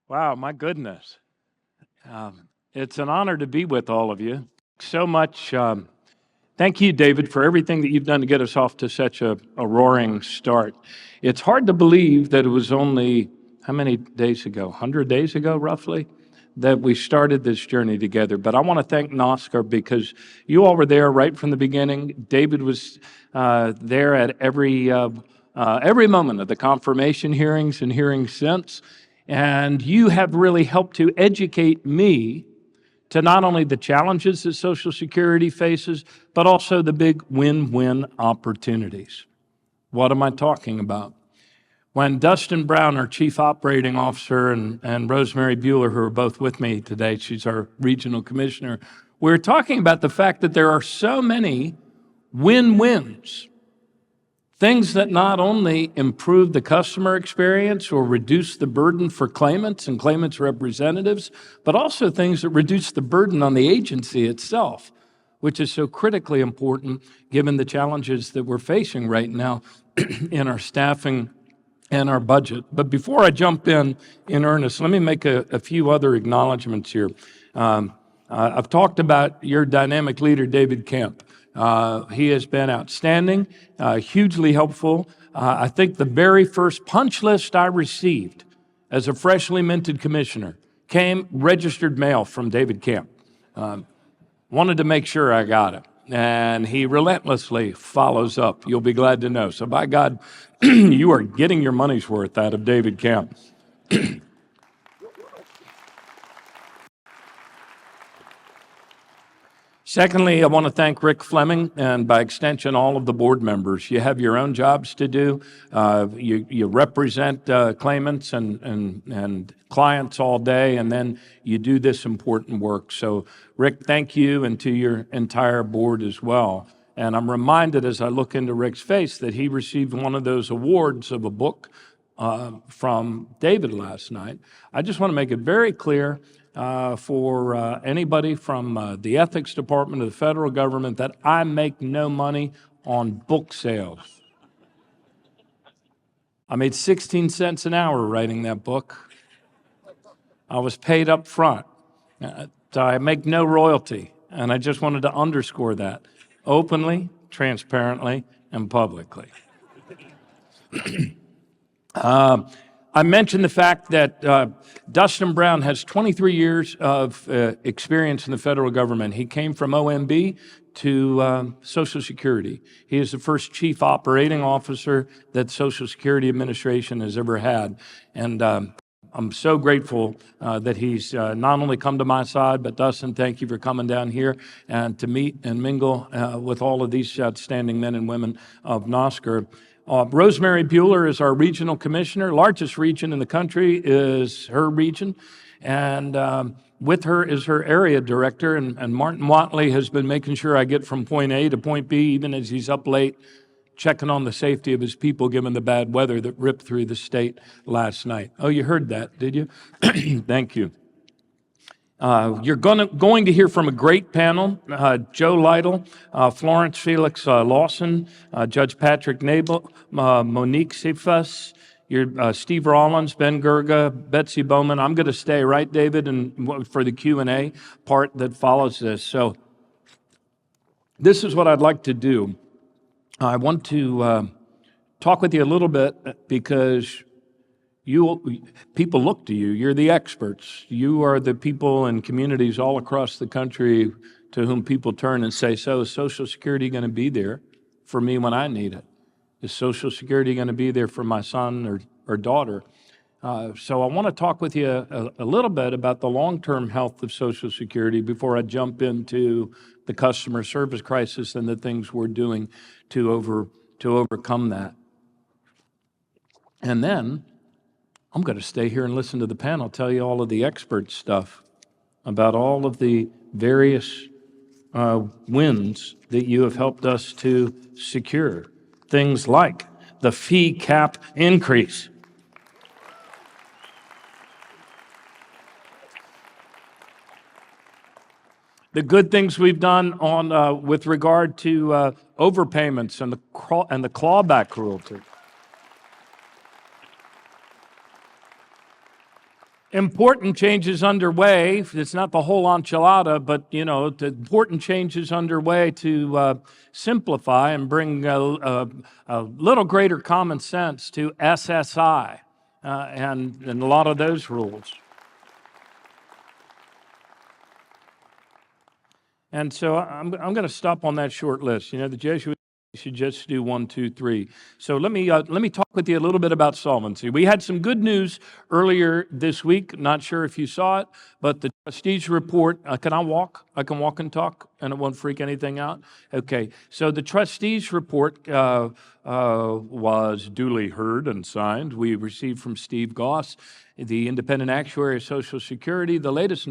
Wow, my goodness. It's an honor to be with all of you. So much. Thank you, David, for everything that you've done to get us off to such a roaring start. It's hard to believe that it was only, how many days ago? 100 days ago, roughly, that we started this journey together. But I want to thank NOSSCR because you all were there right from the beginning. David was there at every moment of the confirmation hearings and hearings since. And you have really helped to educate me to not only the challenges that Social Security faces, but also the big win-win opportunities. What am I talking about? When Dustin Brown, our Chief Operating Officer, and Rosemary Bueller, who are both with me today, she's our Regional Commissioner, we were talking about the fact that there are so many win-wins. Things that not only improve the customer experience or reduce the burden for claimants and claimants' representatives, but also things that reduce the burden on the agency itself, which is so critically important given the challenges that we're facing right now in our staffing and our budget. But before I jump in earnest, let me make a few other acknowledgments here. I've talked about your dynamic leader, David Kemp. He has been outstanding, hugely helpful. I think the very first punch list I received as a freshly minted commissioner came registered mail from David Kemp. Wanted to make sure I got it. And he relentlessly follows up. You'll be glad to know. So by God, you are getting your money's worth out of David Kemp. Secondly, I want to thank Rick Fleming and by extension all of the board members. You have your own jobs to do. You represent claimants and clients all day, and then you do this important work. So Rick, thank you, and to your entire board as well. And I'm reminded as I look into Rick's face that he received one of those awards of a book from David last night. I just want to make it very clear for anybody from the ethics department of the federal government that I make no money on book sales. I made 16 cents an hour writing that book. I was paid up front. So I make no royalty, and I just wanted to underscore that openly, transparently, and publicly. I mentioned the fact that Dustin Brown has 23 years of experience in the federal government. He came from OMB to Social Security. He is the first chief operating officer that Social Security Administration has ever had. And I'm so grateful that he's not only come to my side, but Dustin, thank you for coming down here and to meet and mingle with all of these outstanding men and women of NOSSCR. Rosemary Bueller is our regional commissioner. Largest region in the country is her region. And with her is her area director. And Martin Watley has been making sure I get from point A to point B, even as he's up late, checking on the safety of his people, given the bad weather that ripped through the state last night. Oh, you heard that, did you? Thank you. You're going to hear from a great panel, Joe Lytle, Florence Felix Lawson, Judge Patrick Nabel, Monique Sifas, Steve Rollins, Ben Gerga, Betsy Bowman. I'm going to stay, right, David, and for the Q&A part that follows this. So this is what I'd like to do. I want to talk with you a little bit because people look to you. You're the experts. You are the people in communities all across the country to whom people turn and say, so is Social Security going to be there for me when I need it? Is Social Security going to be there for my son or daughter? So I want to talk with you a little bit about the long-term health of Social Security before I jump into the customer service crisis and the things we're doing to overcome that. And then I'm going to stay here and listen to the panel tell you all of the expert stuff about all of the various wins that you have helped us to secure. Things like the fee cap increase. The good things we've done on with regard to overpayments and the clawback cruelty. Important changes underway. It's not the whole enchilada, but the important changes underway to simplify and bring a little greater common sense to SSI and a lot of those rules. And so I'm going to stop on that short list. The Jesuits should just do 1, 2, 3. So let me talk with you a little bit about solvency. We had some good news earlier this week. Not sure if you saw it, but the trustees report. Can I walk? I can walk and talk, and it won't freak anything out. Okay. So the trustees report was duly heard and signed. We received from Steve Goss, the independent actuary of Social Security, the latest